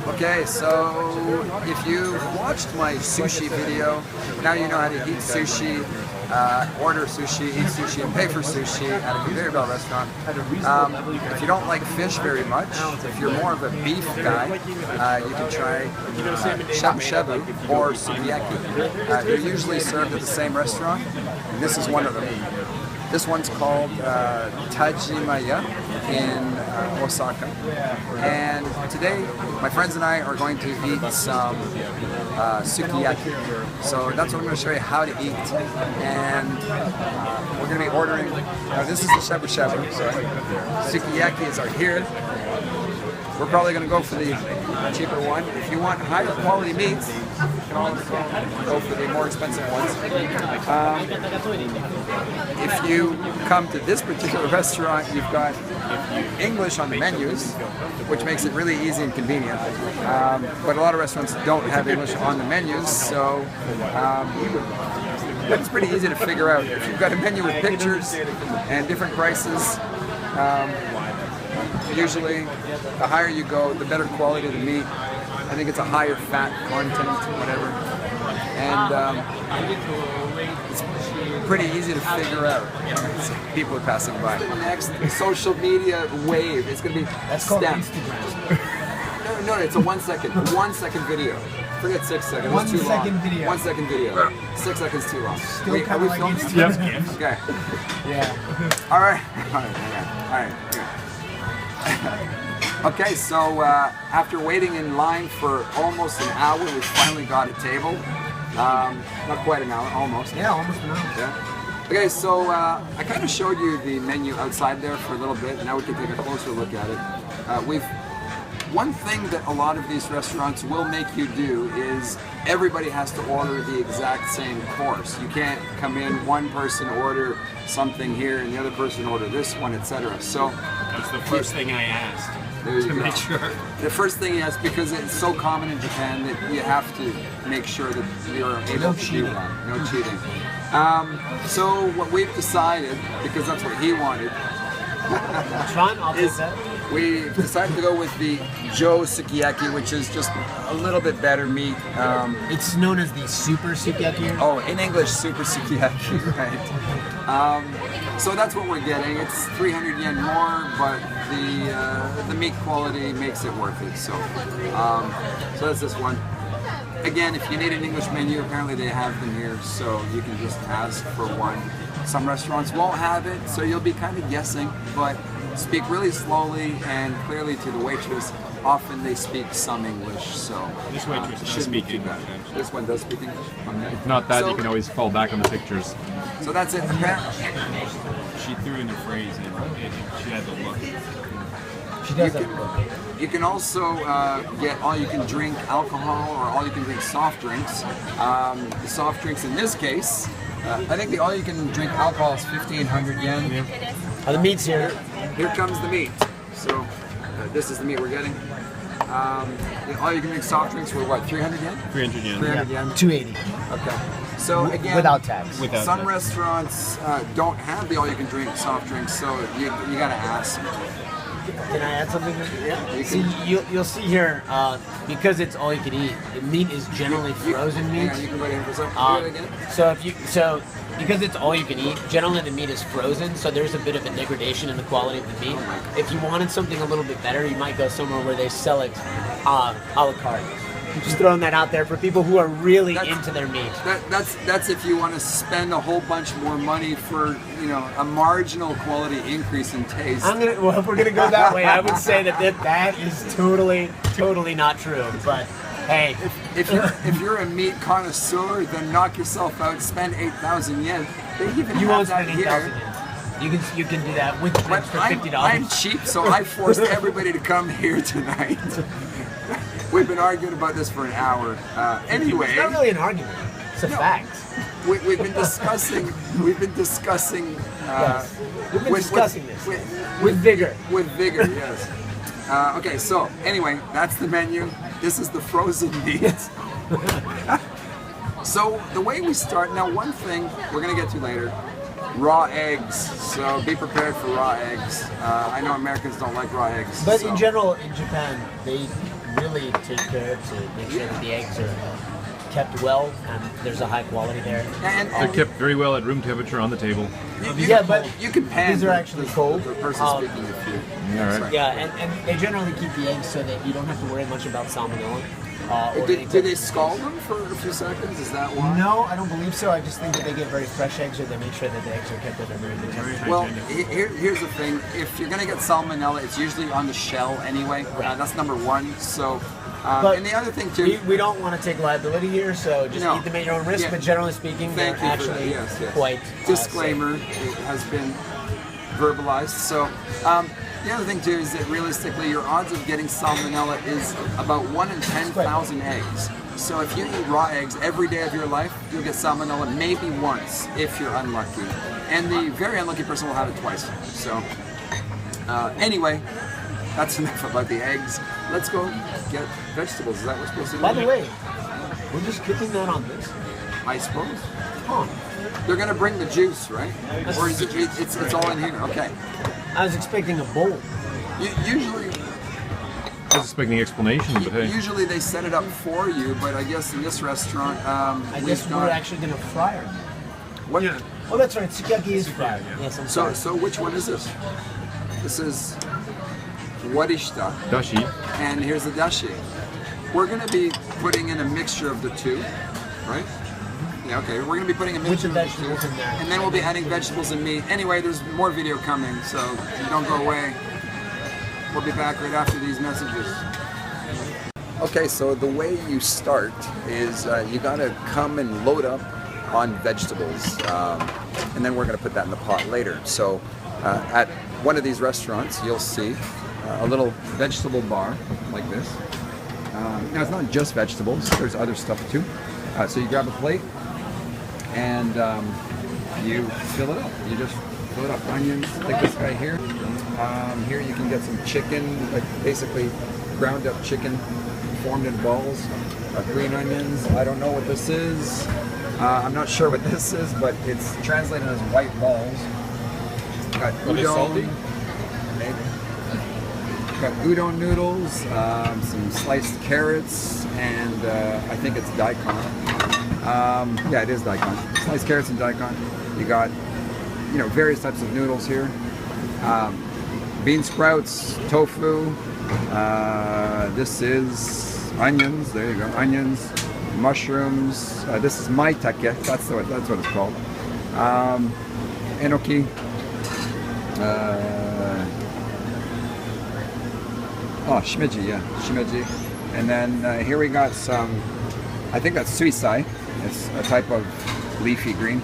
Okay, so if you've watched my sushi video, now you know how to eat sushi, order sushi, eat sushi, and pay for sushi at a conveyor belt restaurant. If you don't like fish very much, if you're more of a beef guy, you can try shabu shabu or sukiyaki. They're usually served at the same restaurant, and this is one of them. This one's called Tajimaya in Osaka. And today, my friends and I are going to eat some sukiyaki. So that's what I'm going to show you how to eat. And we're going to be ordering, this is the shabu shabu. Sukiyakis are here. We're probably going to go for the cheaper one. If you want higher quality meats, you can always go for the more expensive ones. If you come to this particular restaurant, you've got English on the menus, which makes it really easy and convenient. But a lot of restaurants don't have English on the menus, so it's pretty easy to figure out. If you've got a menu with pictures and different prices, usually the higher you go, the better quality of the meat. I think it's a higher fat content, whatever. And it's pretty easy to figure out. People are passing by. The next social media wave is going to be STEM. No, it's a 1 second. 1 second video. Forget 6 seconds. 1 it's too second long. video. 1 second video. 6 seconds too long. Still Are we filming? Yep. Okay. Yeah. All right. All right. Okay, so after waiting in line for almost an hour, we finally got a table. Not quite an hour, almost. Yeah, almost an hour. Yeah. Okay, so I kind of showed you the menu outside there for a little bit. Now we can take a closer look at it. One thing that a lot of these restaurants will make you do is everybody has to order the exact same course. You can't come in, one person order something here and the other person order this one, etc. So that's the first thing I asked. To make sure. The first thing is because it's so common in Japan that you have to make sure that you're able to do that. No cheating. So what we've decided, because that's what he wanted, is we decided to go with the Joe Sukiyaki, which is just a little bit better meat. It's known as the Super Sukiyaki. Oh, in English, Super Sukiyaki, right? So that's what we're getting. It's 300 yen more, but the meat quality makes it worth it. So, so that's this one. Again, if you need an English menu, apparently they have them here, so you can just ask for one. Some restaurants won't have it, so you'll be kind of guessing, but speak really slowly and clearly to the waitress. Often they speak some English, so this waitress does speak English. This one does speak English? Okay. If not that, you can always fall back on the pictures. So that's it. She threw in a phrase and she had the look. She does have a look. You can also get all-you-can-drink alcohol or all-you-can-drink soft drinks. The soft drinks in this case, I think the all-you-can-drink alcohol is 1,500 yen. Oh, the meat's here. Here comes the meat. So this is the meat we're getting. The all-you-can-drink soft drinks were what, 300 yen? 300 yen. 300 yen. 280. Okay. So again, without tax. Some restaurants don't have the all-you-can-drink soft drinks, so you gotta ask. Can I add something? Yeah. See, you'll see here, because it's all you can eat, the meat is generally frozen meat. Yeah, you can go ahead and for some. So because it's all you can eat, generally the meat is frozen, so there's a bit of a degradation in the quality of the meat. If you wanted something a little bit better, you might go somewhere where they sell it a la carte. Just throwing that out there for people who are really into their meat. That's if you want to spend a whole bunch more money for a marginal quality increase in taste. Well, if we're gonna go that way, I would say that is totally not true. But hey, if you're a meat connoisseur, then knock yourself out. Spend 8,000 yen. They even you have won't that spend here. 8,000 yen. You can do that with drinks for $50. I'm cheap, so I forced everybody to come here tonight. We've been arguing about this for an hour. Anyway, it's not really an argument. It's a fact. We've been discussing. We've been discussing. Yes. We've been discussing this with vigor. With vigor, yes. Okay, so anyway, that's the menu. This is the frozen meat. So the way we start now, one thing we're gonna get to later. Raw eggs, so be prepared for raw eggs. I know Americans don't like raw eggs. But so. in general, in Japan, they eat really take care to make sure that the eggs are kept well and there's a high quality there. They're kept very well at room temperature on the table. But you can pan. these are actually cold. The person speaking with you. All right. Yeah, and they generally keep the eggs so that you don't have to worry much about salmonella. Do they scald them for a few seconds? Is that why? No, I don't believe so. I just think that they get very fresh eggs, or they make sure that the eggs are kept at a very good temperature. Well, here's the thing. If you're going to get salmonella, it's usually on the shell anyway. That's number one. So, and the other thing too... We don't want to take liability here, so just eat them at your own risk, but generally speaking, they're actually quite... Disclaimer, it has been verbalized. So, the other thing too is that realistically your odds of getting salmonella is about 1 in 10,000 eggs. So if you eat raw eggs every day of your life, you'll get salmonella maybe once if you're unlucky. And the very unlucky person will have it twice. So anyway, that's enough about the eggs. Let's go get vegetables. Is that what we're supposed to do? By the way, we're just cooking that on this. I suppose. Huh. They're going to bring the juice, right? Or is it's all in here? Okay. I was expecting a bowl. Usually, I was expecting explanation, but hey. usually they set it up for you, but I guess in this restaurant, I guess we're actually going to fry it. What? Yeah. Oh, that's right. Sukiyaki is fried. Yes, I'm sorry. So which one is this? This is warishita, Dashi. and here's the dashi. We're going to be putting in a mixture of the two, right? Yeah, okay. We're going to be putting a With mixture the of the two, vegetables in there. and then we'll be adding vegetables and meat. Anyway, there's more video coming, so don't go away. We'll be back right after these messages. Okay, so the way you start is you got to come and load up on vegetables, and then we're going to put that in the pot later. So at one of these restaurants, you'll see a little vegetable bar like this. Now it's not just vegetables, there's other stuff too. So you grab a plate and you fill it up. You just fill it up. Onions, like this guy here. Here you can get some chicken, like basically ground up chicken formed in balls. Green onions, I don't know what this is. I'm not sure what this is, but it's translated as white balls. Got udon, maybe. Got udon noodles, some sliced carrots, and I think it's daikon. Yeah, it is daikon. Sliced carrots and daikon. You got, various types of noodles here. Bean sprouts, tofu. This is onions. There you go, onions. Mushrooms. This is maitake. That's what it's called. Enoki. Shimeji, yeah, shimeji. And then here we got some, I think that's suisai. It's a type of leafy green.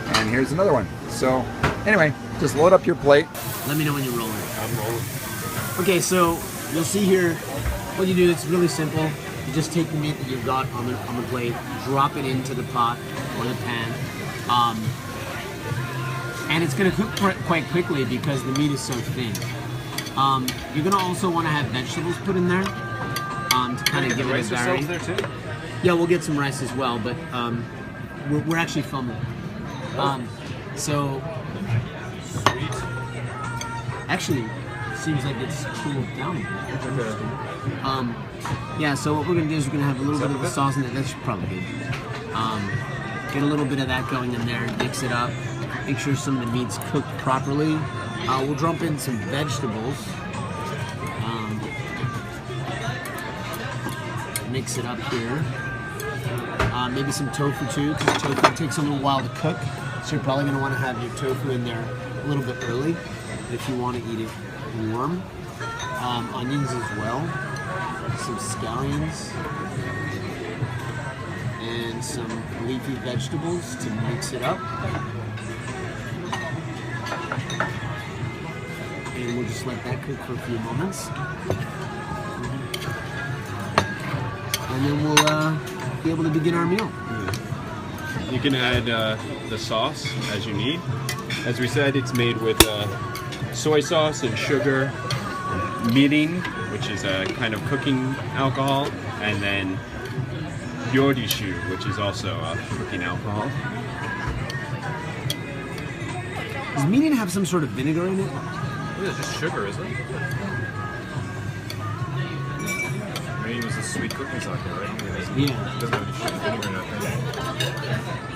And here's another one. So anyway, just load up your plate. Let me know when you're rolling. I'm rolling. Okay, so you'll see here what you do. It's really simple. You just take the meat that you've got on the plate, drop it into the pot or the pan, and it's going to cook quite quickly because the meat is so thin. You're going to also want to have vegetables put in there to kind of give it a variety. There too? Yeah, we'll get some rice as well, but we're actually filming. So actually, seems like it's cooled down a bit. Yeah, so what we're gonna do is we're gonna have a little bit of the sauce in there. That's probably good. Get a little bit of that going in there, mix it up. Make sure some of the meat's cooked properly. We'll dump in some vegetables. Mix it up here. Maybe some tofu too, because tofu takes a little while to cook. So you're probably gonna want to have your tofu in there a little bit early if you want to eat it warm. Onions as well. Some scallions. And some leafy vegetables to mix it up. And we'll just let that cook for a few moments. And then we'll be able to begin our meal. You can add the sauce as you need. As we said, it's made with soy sauce and sugar, mirin, which is a kind of cooking alcohol, and then yorishu, which is also a cooking alcohol. Does mirin have some sort of vinegar in it? It's just sugar, isn't it? mean, it was a sweet cooking sake, right? Yeah. It doesn't have any sugar, vinegar, nothing.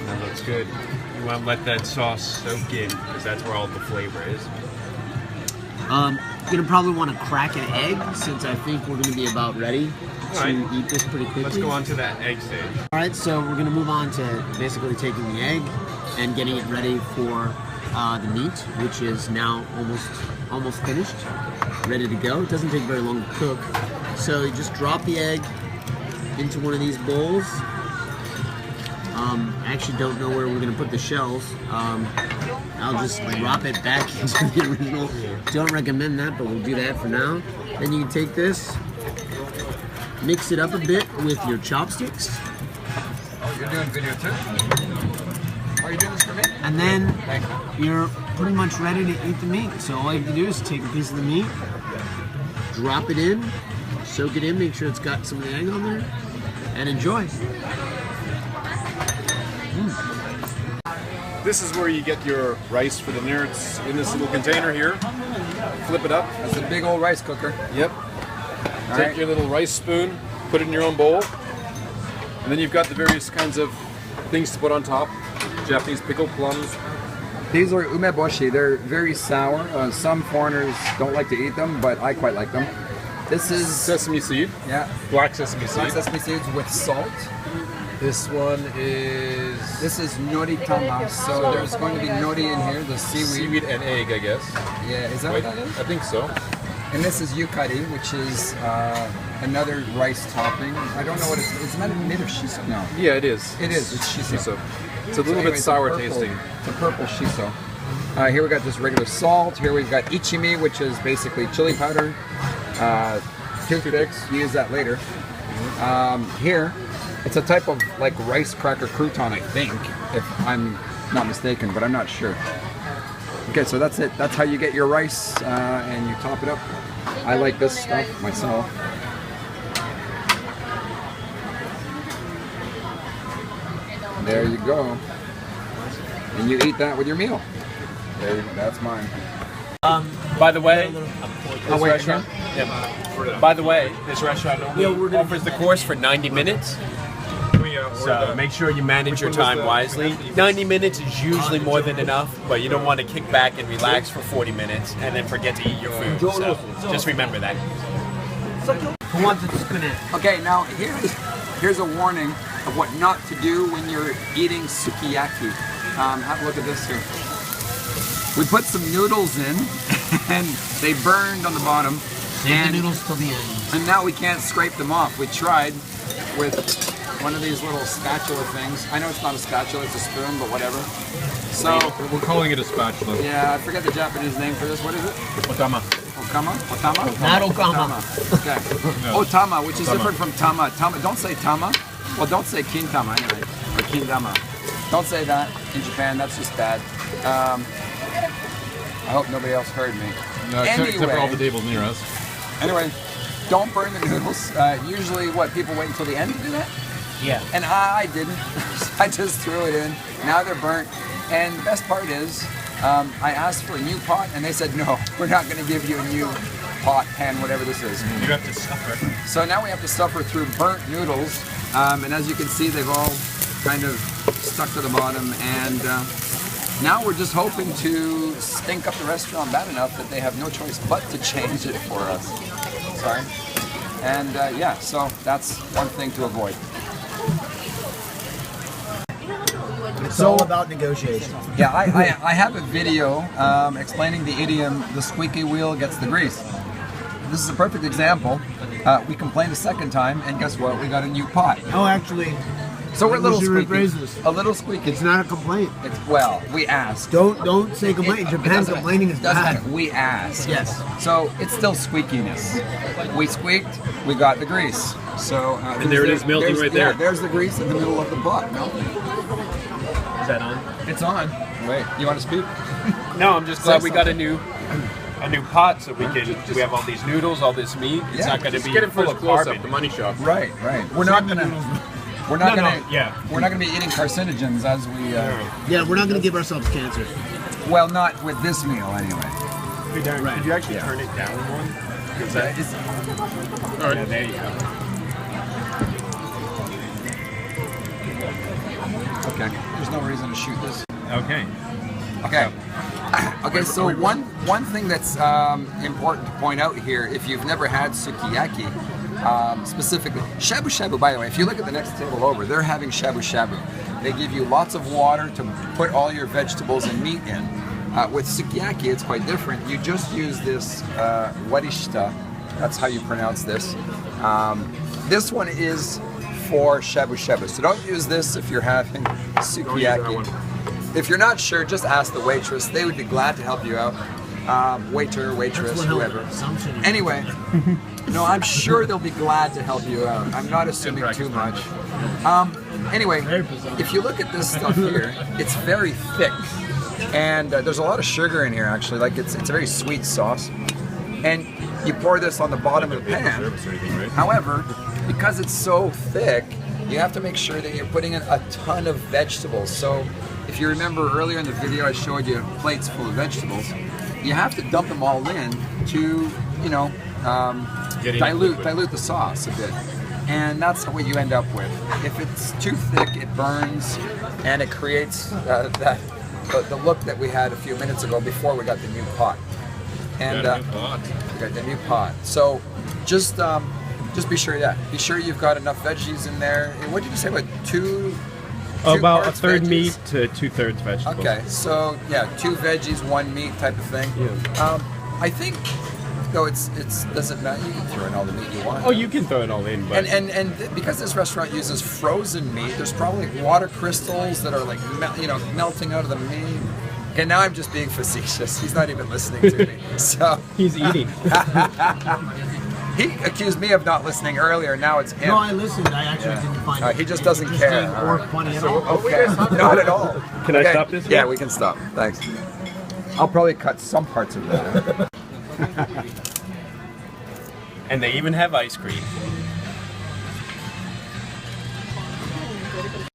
That looks good. You want to let that sauce soak in because that's where all the flavor is. You're gonna probably want to crack an egg since I think we're gonna be about ready to Alright. eat this pretty quickly. Let's go on to that egg stage. All right, so we're gonna move on to basically taking the egg and getting it ready for the meat, which is now almost finished, ready to go. It doesn't take very long to cook. So you just drop the egg into one of these bowls. I actually don't know where we're gonna put the shells. I'll just drop it back into the original. Don't recommend that, but we'll do that for now. Then you can take this, mix it up a bit with your chopsticks. Oh, you're doing video too? Are you doing this for me? And then Thank you. you're pretty much ready to eat the meat. So all you have to do is take a piece of the meat, drop it in, soak it in, make sure it's got some of the egg on there, and enjoy. This is where you get your rice for the dinner. It's in this little container here. Flip it up. That's a big old rice cooker. Yep. All Take right. your little rice spoon, put it in your own bowl, and then you've got the various kinds of things to put on top. Japanese pickled plums. These are umeboshi. They're very sour. Some foreigners don't like to eat them, but I quite like them. This is Sesame seed. yeah, Black sesame seed. black sesame seeds with salt. This one is This is noritama. So there's going to be nori in here, the seaweed. seaweed and egg, I guess. Yeah, is that Wait, what that is? I think so. And this is yukari, which is another rice topping. I don't know what it's made of shiso. No, Yeah, it is. it is. It's shiso. Shiso. It's a little Anyway, bit it's sour purple- tasting. It's a purple shiso. Here we got just regular salt. Here we've got ichimi, which is basically chili powder. Toothpicks. You use that later. Here, it's a type of like rice cracker crouton, I think, if I'm not mistaken, but I'm not sure. Okay, so that's it. That's how you get your rice, and you top it up. I like this stuff myself. There you go. And you eat that with your meal. There you go. That's mine. By the way, Oh, wait, again? By the way, this restaurant only offers the course for 90 minutes. So make sure you manage your time wisely. 90 minutes is usually more than enough, but you don't want to kick back and relax for 40 minutes and then forget to eat your food. So just remember that. Who wants to spin it? Okay, now here's a warning of what not to do when you're eating sukiyaki. Have a look at this here. We put some noodles in, and they burned on the bottom. Save the noodles till the end. And now we can't scrape them off. We tried with one of these little spatula things. I know it's not a spatula, it's a spoon, but whatever. So, We're calling it a spatula. yeah, I forget the Japanese name for this. What is it? Otama. Okama? Otama? Not okama. Okay. Otama, which is different from tama. Tama. Don't say tama. Well, don't say kintama anyway. Or kindama. Don't say that in Japan. That's just bad. I hope nobody else heard me. No, except for all the tables near us. Anyway, don't burn the noodles. Usually, people wait until the end to do that? Yeah. And I didn't. I just threw it in. Now they're burnt. And the best part is, I asked for a new pot, and they said, no, we're not going to give you a new pot, pan, whatever this is. You have to suffer. So now we have to suffer through burnt noodles. And as you can see, they've all kind of stuck to the bottom. And now we're just hoping to stink up the restaurant bad enough that they have no choice but to change it for us. Sorry. And yeah, so that's one thing to avoid. It's all about negotiation. Yeah, I have a video explaining the idiom, the squeaky wheel gets the grease. This is a perfect example. We complained a second time, and guess what? We got a new pot. Oh, actually, So we're a little we should squeaky. rephrase this. A little squeaky. it's not a complaint. Well, we asked. Don't say complaint. In It Japan, doesn't- complaining is doesn't bad. matter. We asked. Yes. So it's still squeakiness. We squeaked, we got the grease. So And there it is, melting right there. Yeah, there's the grease in the middle of the pot melting. Is that on? It's on. Wait, you want to speak? No, I'm just glad we got a new a new pot so we have all these noodles, all this meat. It's Yeah, not going to Just be get it full first of close carbon. up, the money shot. Right. We're not gonna No, yeah. we're not gonna be eating carcinogens as we. Yeah, we're not going to give ourselves cancer. Well, not with this meal anyway. Hey, Darren, Right. could you actually Yeah. turn it down one? Because that is. All right. Yeah, there you go. Okay. There's no reason to shoot this. Okay. Okay. Okay. So one thing that's important to point out here, if you've never had sukiyaki, specifically shabu shabu. By the way, if you look at the next table over, they're having shabu shabu. They give you lots of water to put all your vegetables and meat in. With sukiyaki, it's quite different. You just use this warishita. That's how you pronounce this. This one is for shabu shabu. So don't use this if you're having sukiyaki. If you're not sure, just ask the waitress. They would be glad to help you out. Waiter, waitress, That's what whoever. assumption is. Anyway, no, I'm sure they'll be glad to help you out. I'm not assuming too much. Anyway, if you look at this stuff here, it's very thick. And there's a lot of sugar in here actually, like it's a very sweet sauce. And you pour this on the bottom of the pan. However, because it's so thick, you have to make sure that you're putting in a ton of vegetables. So if you remember earlier in the video I showed you plates full of vegetables, you have to dump them all in to, you know, dilute the sauce a bit. And that's what you end up with. If it's too thick, it burns and it creates the look that we had a few minutes ago before we got the new pot. And we got the new pot. So just be sure be sure you've got enough veggies in there. And what did you say about two About a parts third veggies? meat to 2/3 vegetables. Okay, so yeah, 2 veggies, 1 meat type of thing. Yeah. I think though it's doesn't matter. You can throw in all the meat you want. Oh, you can throw it all in, but And because this restaurant uses frozen meat, there's probably water crystals that are like melting out of the meat. Okay, now I'm just being facetious. He's not even listening to me. So he's eating. he accused me of not listening earlier. Now it's him. No, I listened. I actually didn't find it. He just doesn't care. interesting or funny at all. Okay, not at all. Can I Okay. stop this? Yeah, we can stop. Thanks. I'll probably cut some parts of that. And they even have ice cream.